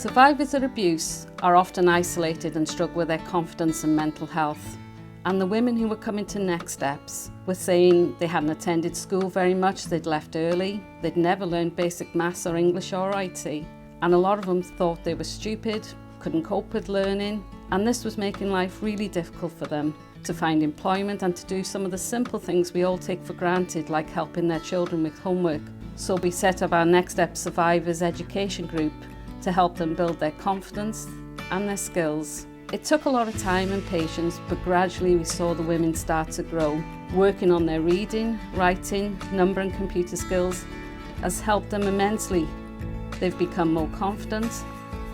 Survivors of abuse are often isolated and struggle with their confidence and mental health. And the women who were coming to Next Steps were saying they hadn't attended school very much, they'd left early, they'd never learned basic maths or English or IT. And a lot of them thought they were stupid, couldn't cope with learning, and this was making life really difficult for them to find employment and to do some of the simple things we all take for granted, like helping their children with homework. So we set up our Next Step Survivors Education Group to help them build their confidence and their skills. It took a lot of time and patience, but gradually we saw the women start to grow. Working on their reading, writing, number and computer skills has helped them immensely. They've become more confident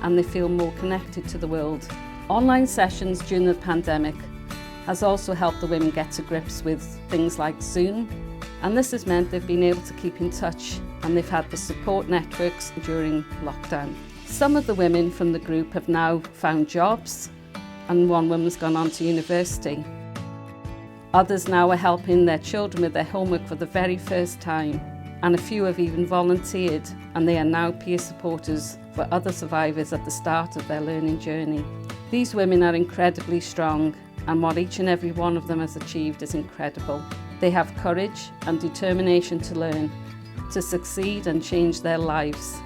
and they feel more connected to the world. Online sessions during the pandemic has also helped the women get to grips with things like Zoom, and this has meant they've been able to keep in touch and they've had the support networks during lockdown. Some of the women from the group have now found jobs, and one woman's gone on to university. Others now are helping their children with their homework for the very first time, and a few have even volunteered, and they are now peer supporters for other survivors at the start of their learning journey. These women are incredibly strong, and what each and every one of them has achieved is incredible. They have courage and determination to learn, to succeed and change their lives.